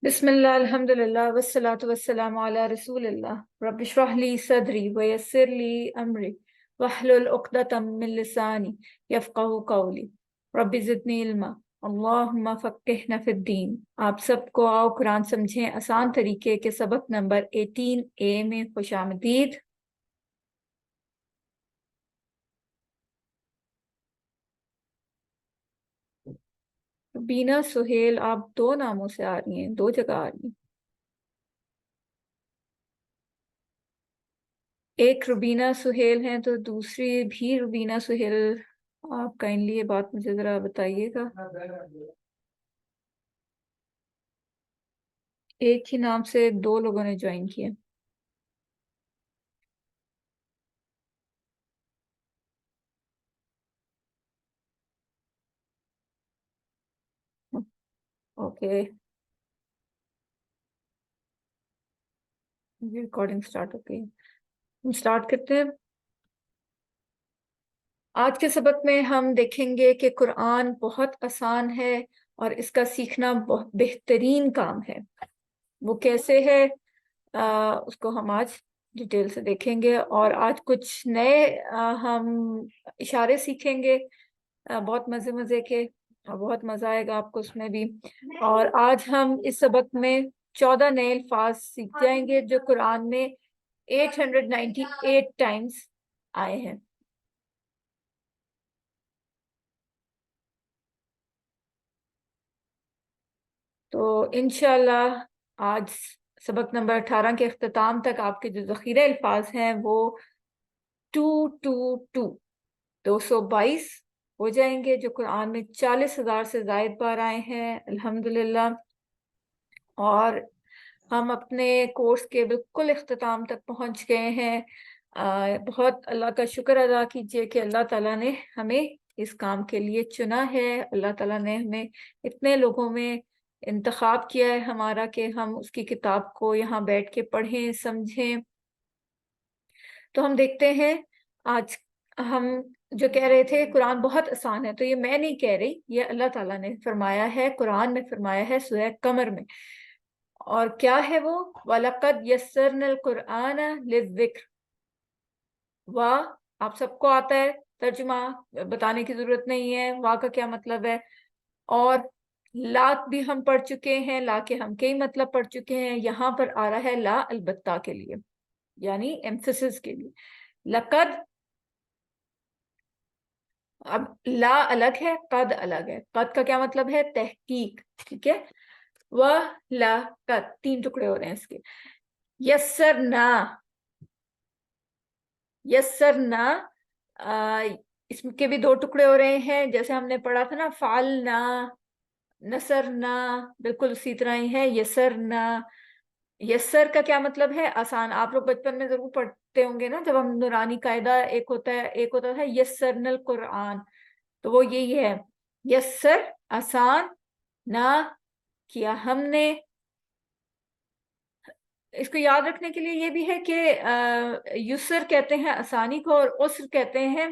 بسم الله الحمد لله والصلاة والسلام على رسول الله رب اشرح لي صدري ويسر لي أمري واحلل عقدة من لساني يفقهوا قولي رب زدني علما اللهم فقهنا في الدین۔ آپ سب کو آؤ قرآن سمجھیں آسان طریقے کے سبق نمبر 18A میں خوش آمدید۔ بینا سہیل، آپ دو ناموں سے آ رہی ہیں، دو جگہ آ رہی ہیں۔ ایک روبینہ سہیل ہیں تو دوسری بھی روبینہ سہیل، آپ کائنڈلی یہ بات مجھے ذرا بتائیے گا۔ ایک ہی نام سے دو لوگوں نے جوائن کیا۔ اوکے، ریکارڈنگ سٹارٹ ہو گئی، ہم سٹارٹ کرتے ہیں۔ آج کے سبق میں ہم دیکھیں گے کہ قرآن بہت آسان ہے اور اس کا سیکھنا بہت بہترین کام ہے۔ وہ کیسے ہے اس کو ہم آج ڈیٹیل سے دیکھیں گے، اور آج کچھ نئے ہم اشارے سیکھیں گے، بہت مزے کے، اور بہت مزہ آئے گا آپ کو اس میں بھی۔ اور آج ہم اس سبق میں 14 نئے الفاظ سیکھ جائیں گے جو قرآن میں 898 ٹائمز آئے ہیں۔ تو انشاءاللہ آج سبق نمبر 18 کے اختتام تک آپ کے جو ذخیرہ الفاظ ہیں وہ 222 ہو جائیں گے، جو قرآن میں 40,000 سے زائد بار آئے ہیں الحمدللہ۔ اور ہم اپنے کورس کے بالکل اختتام تک پہنچ گئے ہیں۔ بہت اللہ کا شکر ادا کیجئے کہ اللہ تعالیٰ نے ہمیں اس کام کے لیے چنا ہے۔ اللہ تعالیٰ نے ہمیں اتنے لوگوں میں انتخاب کیا ہے ہمارا کہ ہم اس کی کتاب کو یہاں بیٹھ کے پڑھیں سمجھیں۔ تو ہم دیکھتے ہیں آج ہم جو کہہ رہے تھے قرآن بہت آسان ہے، تو یہ میں نہیں کہہ رہی، یہ اللہ تعالیٰ نے فرمایا ہے، قرآن میں فرمایا ہے سورہ قمر میں۔ اور کیا ہے وہ؟ وَلَقَدْ يَسَّرْنَا الْقُرْآنَ لِلذِّكْرِ۔ واہ آپ سب کو آتا ہے، ترجمہ بتانے کی ضرورت نہیں ہے واہ کا کیا مطلب ہے۔ اور لا بھی ہم پڑھ چکے ہیں، لا کے ہم کئی مطلب پڑھ چکے ہیں، یہاں پر آ رہا ہے لا البتہ کے لیے، یعنی ایمفسس کے لیے۔ لقد، اب لا الگ ہے، قد الگ ہے۔ قد کا کیا مطلب ہے؟ تحقیق، ٹھیک ہے۔ وہ لا قد، تین ٹکڑے ہو رہے ہیں اس کے۔ یسرنا، یسرنا اس کے بھی دو ٹکڑے ہو رہے ہیں، جیسے ہم نے پڑھا تھا نا فعلنا، نصرنا، بالکل اسی طرح ہی ہے یسرنا۔ یسر کا کیا مطلب ہے؟ آسان۔ آپ لوگ بچپن میں ضرور پڑھتے ہوں گے نا، جب ہم نورانی قاعدہ ایک ہوتا تھا یسرنا القرآن، تو وہ یہی ہے، یسر آسان، نہ کیا ہم نے۔ اس کو یاد رکھنے کے لیے یہ بھی ہے کہ یسر کہتے ہیں آسانی کو، اور عسر کہتے ہیں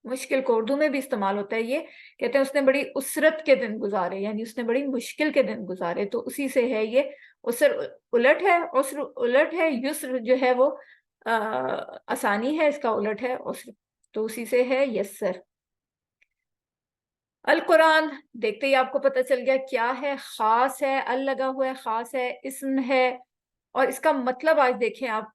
مشکل کو۔ اردو میں بھی استعمال ہوتا ہے یہ، کہتے ہیں اس نے بڑی اسرت کے دن گزارے، یعنی اس نے بڑی مشکل کے دن گزارے، تو اسی سے ہے یہ۔ عسر الٹ ہے، عسر الٹ ہے، یسر جو ہے وہ آسانی ہے، اس کا الٹ ہے عسر، تو اسی سے ہے یسر۔ القرآن دیکھتے ہی آپ کو پتہ چل گیا کیا ہے، خاص ہے، ال لگا ہوا ہے، خاص ہے، اسم ہے، اور اس کا مطلب آج دیکھیں آپ،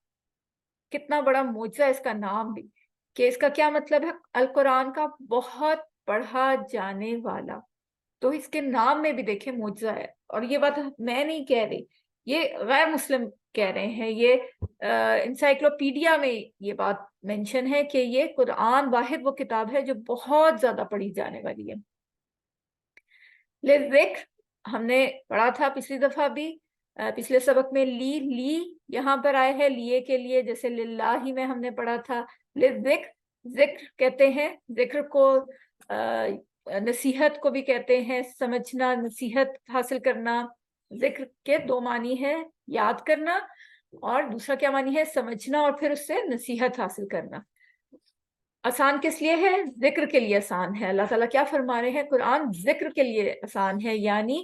کتنا بڑا معجزہ اس کا نام بھی، کہ اس کا کیا مطلب ہے؟ القرآن کا بہت پڑھا جانے والا۔ تو اس کے نام میں بھی دیکھیں معجزہ ہے، اور یہ بات میں نہیں کہہ رہی، یہ غیر مسلم کہہ رہے ہیں، یہ انسائکلوپیڈیا میں یہ بات مینشن ہے کہ یہ قرآن واحد وہ کتاب ہے جو بہت زیادہ پڑھی جانے والی ہے۔ لذکر ہم نے پڑھا تھا پچھلی دفعہ بھی، پچھلے سبق میں لی یہاں پر آئے ہیں لیے کے لیے، جیسے للہ میں ہم نے پڑھا تھا۔ لذکر، ذکر کہتے ہیں ذکر کو، نصیحت کو بھی کہتے ہیں، سمجھنا، نصیحت حاصل کرنا۔ ذکر کے دو معنی ہے، یاد کرنا، اور دوسرا کیا معنی ہے؟ سمجھنا، اور پھر اس سے نصیحت حاصل کرنا۔ آسان کس لیے ہے؟ ذکر کے لیے آسان ہے۔ اللہ تعالیٰ کیا فرما رہے ہیں؟ قرآن ذکر کے لیے آسان ہے، یعنی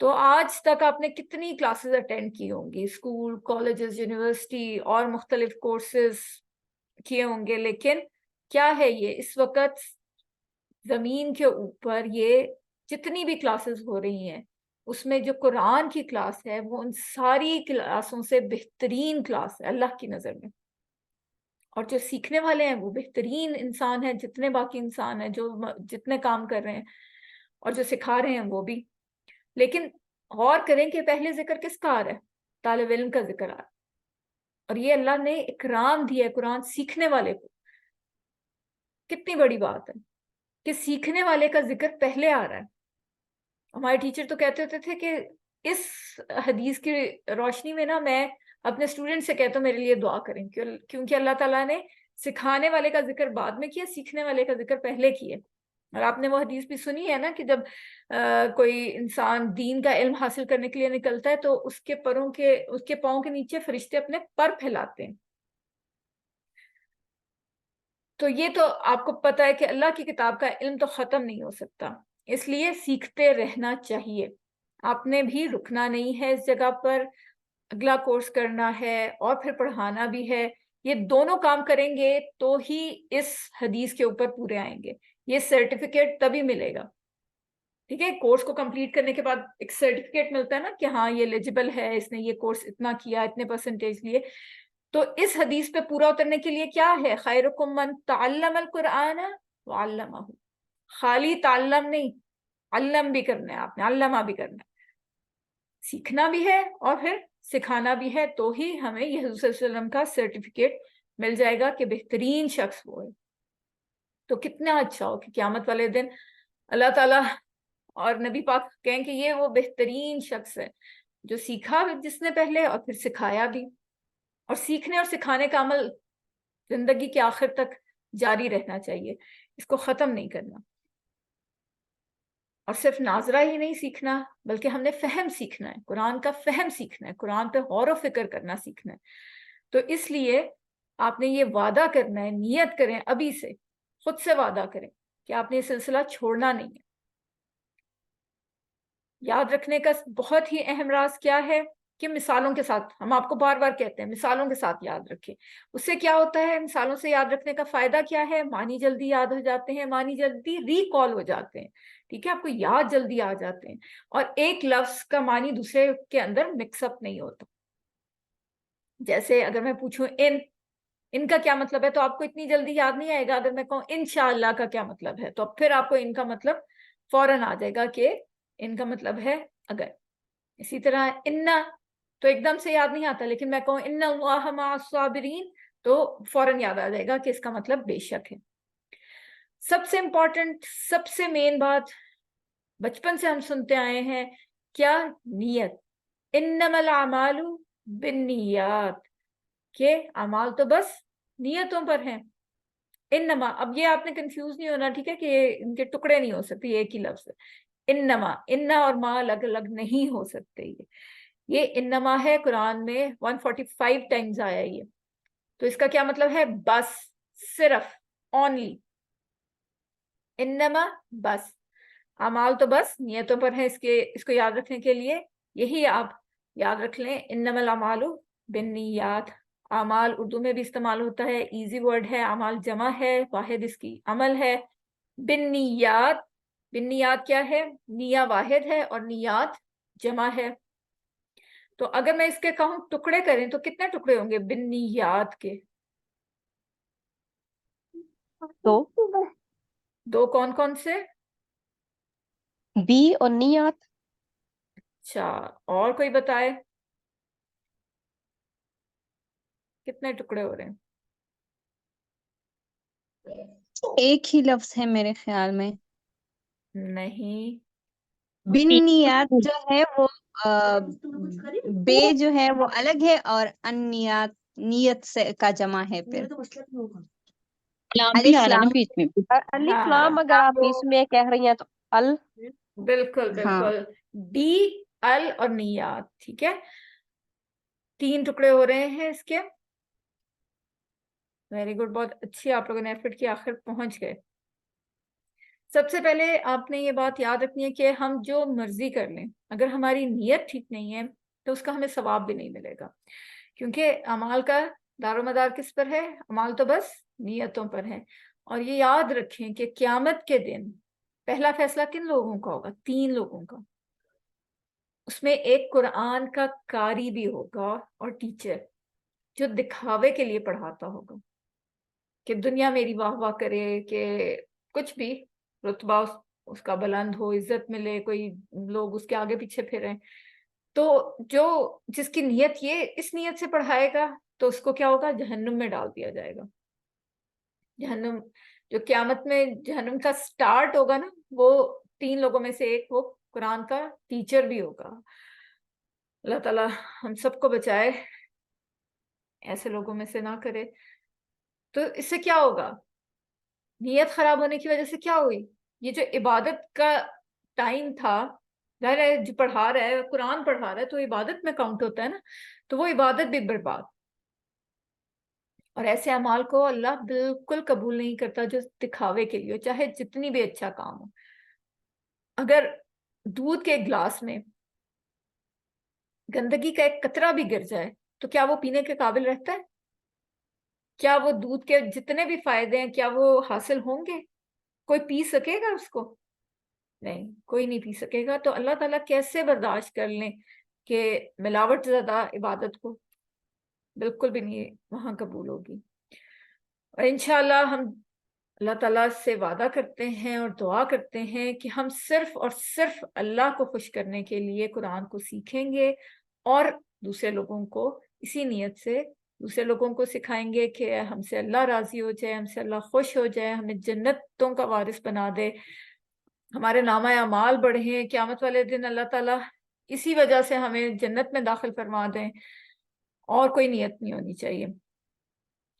تو آج تک آپ نے کتنی کلاسز اٹینڈ کی ہوں گی، اسکول، کالجز، یونیورسٹی اور مختلف کورسز کیے ہوں گے، لیکن کیا ہے یہ اس وقت زمین کے اوپر یہ جتنی بھی کلاسز ہو رہی ہیں اس میں جو قرآن کی کلاس ہے وہ ان ساری کلاسوں سے بہترین کلاس ہے اللہ کی نظر میں. اور جو سیکھنے والے ہیں وہ بہترین انسان ہیں، جتنے باقی انسان ہیں جو جتنے کام کر رہے ہیں، اور جو سکھا رہے ہیں وہ بھی. لیکن غور کریں کہ پہلے ذکر کس کا آ رہا ہے؟ طالب علم کا ذکر آ رہا ہے. اور یہ اللہ نے اکرام دیا ہے قرآن سیکھنے والے کو. کتنی بڑی بات ہے کہ سیکھنے والے کا ذکر پہلے آ رہا ہے. ہمارے ٹیچر تو کہتے ہوتے تھے کہ اس حدیث کی روشنی میں نا میں اپنے اسٹوڈنٹ سے کہتا ہوں میرے لیے دعا کریں، کیونکہ اللہ تعالیٰ نے سکھانے والے کا ذکر بعد میں کیا، سیکھنے والے کا ذکر پہلے کیا. اور آپ نے وہ حدیث بھی سنی ہے نا کہ جب کوئی انسان دین کا علم حاصل کرنے کے لیے نکلتا ہے تو اس کے پاؤں کے نیچے فرشتے اپنے پر پھیلاتے ہیں. تو یہ تو آپ کو پتا ہے کہ اللہ کی کتاب کا علم تو ختم نہیں ہو سکتا، اس لیے سیکھتے رہنا چاہیے. آپ نے بھی رکنا نہیں ہے اس جگہ پر، اگلا کورس کرنا ہے اور پھر پڑھانا بھی ہے. یہ دونوں کام کریں گے تو ہی اس حدیث کے اوپر پورے آئیں گے. یہ سرٹیفکیٹ تبھی ملے گا. ٹھیک ہے، کورس کو کمپلیٹ کرنے کے بعد ایک سرٹیفکیٹ ملتا ہے نا کہ ہاں یہ ایلیجیبل ہے، اس نے یہ کورس اتنا کیا، اتنے پرسنٹیج لیے. تو اس حدیث پہ پورا اترنے کے لیے کیا ہے؟ خیرکم من تعلم القرآن وعلمہ. خالی تعلم نہیں، علم بھی کرنا ہے آپ نے، علمہ بھی کرنا ہے، سیکھنا بھی ہے اور پھر سکھانا بھی ہے. تو ہی ہمیں یہ حضور صلی اللہ علیہ وسلم کا سرٹیفکیٹ مل جائے گا کہ بہترین شخص وہ ہے. تو کتنا اچھا ہو کہ قیامت والے دن اللہ تعالیٰ اور نبی پاک کہیں کہ یہ وہ بہترین شخص ہے جو سیکھا جس نے پہلے اور پھر سکھایا بھی. اور سیکھنے اور سکھانے کا عمل زندگی کے آخر تک جاری رہنا چاہیے، اس کو ختم نہیں کرنا. اور صرف ناظرہ ہی نہیں سیکھنا بلکہ ہم نے فہم سیکھنا ہے، قرآن کا فہم سیکھنا ہے، قرآن پہ غور و فکر کرنا سیکھنا ہے. تو اس لیے آپ نے یہ وعدہ کرنا ہے، نیت کریں ابھی سے، خود سے وعدہ کریں کہ آپ نے یہ سلسلہ چھوڑنا نہیں ہے. یاد رکھنے کا بہت ہی اہم راز کیا ہے کہ مثالوں کے ساتھ، ہم آپ کو بار بار کہتے ہیں مثالوں کے ساتھ یاد رکھیں. اس سے کیا ہوتا ہے، مثالوں سے یاد رکھنے کا فائدہ کیا ہے؟ معنی جلدی یاد ہو جاتے ہیں، معنی جلدی ریکال ہو جاتے ہیں. ٹھیک ہے، آپ کو یاد جلدی آ جاتے ہیں، اور ایک لفظ کا معنی دوسرے کے اندر مکس اپ نہیں ہوتا. جیسے اگر میں پوچھوں ان کا کیا مطلب ہے تو آپ کو اتنی جلدی یاد نہیں آئے گا. اگر میں کہوں انشاءاللہ کا کیا مطلب ہے تو پھر آپ کو ان کا مطلب فوراً آ جائے گا کہ ان کا مطلب ہے اگر. اسی طرح انا تو ایک دم سے یاد نہیں آتا، لیکن میں کہوں ان اللہ مع الصابرین تو فوراً یاد آ جائے گا کہ اس کا مطلب بے شک ہے. سب سے امپورٹنٹ، سب سے مین بات بچپن سے ہم سنتے آئے ہیں کیا؟ نیت. انما الاعمال بالنیات، کہ اعمال تو بس نیتوں پر ہیں. انما، اب یہ آپ نے کنفیوز نہیں ہونا، ٹھیک ہے، کہ ان کے ٹکڑے نہیں ہو سکتے، یہ ایک ہی لفظ ہے. انما، انا اور ما الگ الگ نہیں ہو سکتے. یہ انما ہے، قرآن میں 145 ٹائمز آیا یہ. تو اس کا کیا مطلب ہے؟ بس، صرف، اونلی. انما بس، اعمال تو بس نیتوں پر ہیں. اس کو یاد رکھنے کے لیے یہی آپ یاد رکھ لیں، انما الاعمال بالنیات. اعمال اردو میں بھی استعمال ہوتا ہے، ایزی ورڈ ہے. اعمال جمع ہے، واحد اس کی عمل ہے. بالنیات، بالنیات کیا ہے؟ نیہ واحد ہے اور نیات جمع ہے. تو اگر میں اس کے کہوں ٹکڑے کریں تو کتنے ٹکڑے ہوں گے بالنیات کے؟ دو. کون کون سے؟ بی اور نیات. اچھا، اور کوئی بتائے کتنے ٹکڑے ہو رہے ہیں؟ ایک ہی لفظ ہے میرے خیال میں. نہیں، بالنیات جو ہے وہ بے جو ہے وہ الگ ہے، اور انیات نیت سے کا جمع ہے. پھر لام بھی الف آ رہا ہے نا لام. بیچ میں. الف ہاں لام اگر آپ اس میں کہہ رہی ہیں تو ال. بالکل ہاں. بالکل، ڈی، ال اور نیات. ٹھیک ہے، 3 ٹکڑے ہو رہے ہیں اس کے. ویری گڈ، بہت اچھی آپ لوگوں نے ایفرٹ کی، آخر پہنچ گئے. سب سے پہلے آپ نے یہ بات یاد رکھنی ہے کہ ہم جو مرضی کر لیں، اگر ہماری نیت ٹھیک نہیں ہے تو اس کا ہمیں ثواب بھی نہیں ملے گا، کیونکہ اعمال کا دار و مدار کس پر ہے؟ اعمال تو بس نیتوں پر ہے۔ اور یہ یاد رکھیں کہ قیامت کے دن پہلا فیصلہ کن لوگوں کا ہوگا؟ 3 لوگوں کا۔ اس میں ایک قرآن کا قاری بھی ہوگا اور ٹیچر، جو دکھاوے کے لیے پڑھاتا ہوگا کہ دنیا میری واہ واہ کرے، کہ کچھ بھی رتبہ اس کا بلند ہو، عزت ملے، کوئی لوگ اس کے آگے پیچھے پھریں۔ تو جو جس کی نیت یہ اس نیت سے پڑھائے گا تو اس کو کیا ہوگا؟ جہنم میں ڈال دیا جائے گا۔ جہنم، جو قیامت میں جہنم کا سٹارٹ ہوگا نا، وہ 3 لوگوں میں سے ایک وہ قرآن کا ٹیچر بھی ہوگا۔ اللہ تعالیٰ ہم سب کو بچائے، ایسے لوگوں میں سے نہ کرے۔ تو اس سے کیا ہوگا؟ نیت خراب ہونے کی وجہ سے کیا ہوئی؟ یہ جو عبادت کا ٹائم تھا، ظاہر ہے جو پڑھا رہا ہے قرآن پڑھا رہا ہے تو عبادت میں کاؤنٹ ہوتا ہے نا، تو وہ عبادت بھی برباد۔ اور ایسے اعمال کو اللہ بالکل قبول نہیں کرتا جو دکھاوے کے لیے ہو، چاہے جتنی بھی اچھا کام ہو۔ اگر دودھ کے گلاس میں گندگی کا ایک قطرہ بھی گر جائے تو کیا وہ پینے کے قابل رہتا ہے؟ کیا وہ دودھ کے جتنے بھی فائدے ہیں کیا وہ حاصل ہوں گے؟ کوئی پی سکے گا اس کو؟ نہیں، کوئی نہیں پی سکے گا۔ تو اللہ تعالیٰ کیسے برداشت کر لیں کہ ملاوٹ زدہ عبادت کو بالکل بھی نہیں وہاں قبول ہوگی۔ اور انشاءاللہ ہم اللہ تعالیٰ سے وعدہ کرتے ہیں اور دعا کرتے ہیں کہ ہم صرف اور صرف اللہ کو خوش کرنے کے لیے قرآن کو سیکھیں گے، اور دوسرے لوگوں کو اسی نیت سے دوسرے لوگوں کو سکھائیں گے کہ ہم سے اللہ راضی ہو جائے، ہم سے اللہ خوش ہو جائے، ہمیں جنتوں کا وارث بنا دے، ہمارے نامہ اعمال بڑھیں، قیامت والے دن اللہ تعالیٰ اسی وجہ سے ہمیں جنت میں داخل فرما دیں، اور کوئی نیت نہیں ہونی چاہیے۔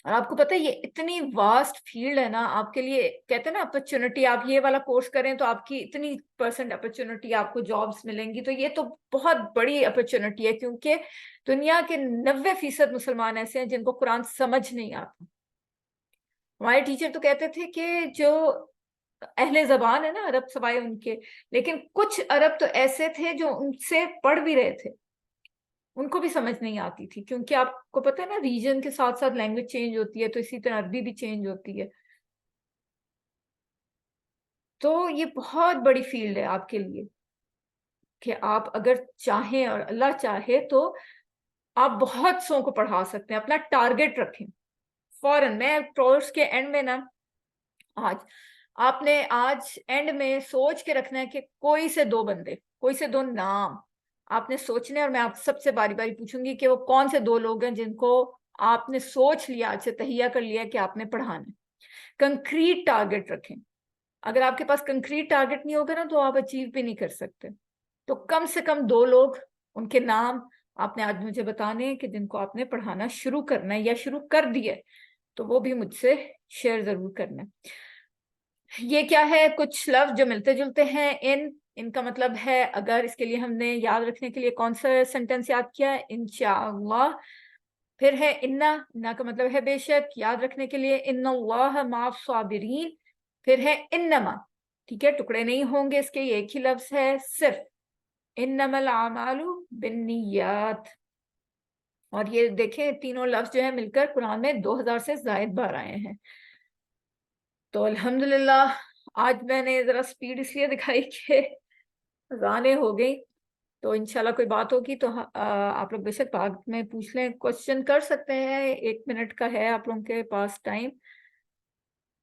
اور آپ کو پتہ ہے یہ اتنی واسٹ فیلڈ ہے نا، آپ کے لیے کہتے ہیں نا اپرچونٹی، آپ یہ والا کورس کریں تو آپ کی اتنی % اپرچونٹی آپ کو جابس ملیں گی، تو یہ تو بہت بڑی اپرچونٹی ہے، کیونکہ دنیا کے 90% مسلمان ایسے ہیں جن کو قرآن سمجھ نہیں آتا۔ ہمارے ٹیچر تو کہتے تھے کہ جو اہل زبان ہے نا عرب سوائے ان کے، لیکن کچھ عرب تو ایسے تھے جو ان سے پڑھ بھی رہے تھے، ان کو بھی سمجھ نہیں آتی تھی، کیونکہ آپ کو پتہ ہے نا ریجن کے ساتھ ساتھ لینگویج چینج ہوتی ہے، تو اسی طرح عربی بھی چینج ہوتی ہے۔ تو یہ بہت بڑی فیلڈ ہے آپ کے لیے کہ آپ اگر چاہیں اور اللہ چاہے تو آپ بہت سو کو پڑھا سکتے ہیں۔ اپنا ٹارگٹ رکھیں فوراً۔ میں کورس کے اینڈ میں نا آپ نے آج اینڈ میں سوچ کے رکھنا ہے کہ کوئی سے 2 بندے، کوئی سے 2 نام آپ نے سوچنے، اور میں آپ سب سے باری باری پوچھوں گی کہ وہ کون سے 2 لوگ ہیں جن کو آپ نے سوچ لیا، آج سے تہیہ کر لیا کہ آپ نے پڑھانا ہے۔ کنکریٹ ٹارگٹ رکھیں۔ اگر آپ کے پاس کنکریٹ ٹارگٹ نہیں ہوگا نا تو آپ اچیو بھی نہیں کر سکتے۔ تو کم سے کم 2 لوگ، ان کے نام آپ نے آج مجھے بتانے ہیں کہ جن کو آپ نے پڑھانا شروع کرنا ہے یا شروع کر دیا ہے، تو وہ بھی مجھ سے شیئر ضرور کرنا ہے۔ یہ کیا ہے؟ کچھ لفظ جو ملتے جلتے ہیں۔ ان کا مطلب ہے، اگر اس کے لیے ہم نے یاد رکھنے کے لیے کون سا سینٹینس یاد کیا ہے؟ انشاءاللہ۔ پھر ہے انا کا مطلب ہے بے شک، یاد رکھنے کے لیے ان اللہ مع الصابرین۔ پھر ہے انما، ٹھیک ہے، ٹکڑے نہیں ہوں گے اس کے، یہ ایک ہی لفظ ہے صرف، انما الاعمال بالنیات۔ اور یہ دیکھیں تینوں لفظ جو ہیں مل کر قرآن میں 2000 سے زائد بار آئے ہیں۔ تو الحمدللہ آج میں نے ذرا سپیڈ اس لیے دکھائی کہ اذانیں ہو گئی، تو انشاءاللہ کوئی بات ہوگی تو آپ لوگ بے شک بعد میں پوچھ لیں، کوشچن کر سکتے ہیں۔ 1 منٹ کا ہے آپ لوگوں کے پاس ٹائم۔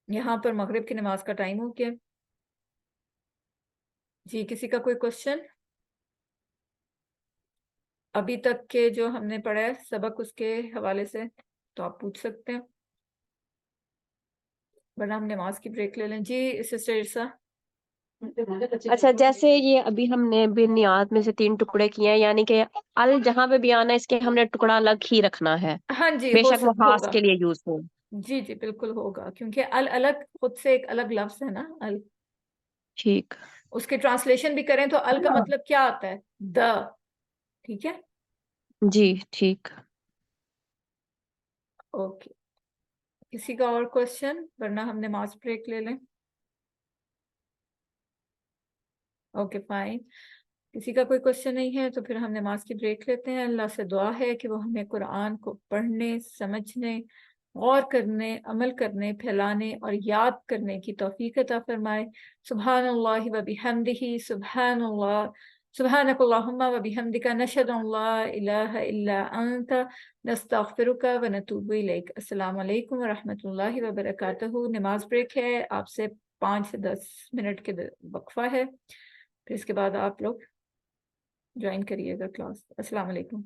یہاں پر مغرب کی نماز کا ٹائم ہو گیا جی۔ کسی کا کوئی کوشچن ابھی تک کے جو ہم نے پڑھا ہے سبق، اس کے حوالے سے تو آپ پوچھ سکتے ہیں، ورنہ ہم نماز کی بریک لے لیں۔ جی سسٹر عرصہ۔ اچھا، جیسے یہ ابھی ہم نے بنیاد میں سے 3 ٹکڑے کیے ہیں، یعنی کہ ال جہاں پہ بھی آنا ہے اس کے ہم نے ٹکڑا الگ ہی رکھنا ہے، ہاں جی، بے شک وہ خاص ہوگا۔ کے لیے یوز ہو۔ جی جی بالکل ہوگا، کیونکہ الگ خود سے ایک الگ لفظ ہے نا ال۔ ٹھیک اس کی ٹرانسلیشن بھی کریں تو ال کا مطلب کیا آتا ہے؟ دا، ٹھیک ہے، جی ٹھیک۔ اوکے۔ کسی کا اور کوشچن؟ ورنہ ہم نماز بریک لے لیں۔ Okay fine. کسی کا کوئی کوشچن نہیں ہے تو پھر ہم نماز کی بریک لیتے ہیں. اللہ سے دعا ہے کہ وہ ہمیں قرآن کو پڑھنے، سمجھنے، غور کرنے، عمل کرنے، پھیلانے اور یاد کرنے کی توفیق عطا فرمائے. سبحان اللہ و بحمدہ، سبحان اللہ، سبحانک اللہم و بحمدک، نشہد ان لا الہ الا انت، نستغفرک و نتوب الیک. السلام علیکم ورحمۃ اللہ وبرکاتہ. نماز بریک ہے، آپ سے 5 سے 10 منٹ کے وقفہ ہے، پھر اس کے بعد آپ لوگ جوائن کریے گا کلاس. السلام علیکم.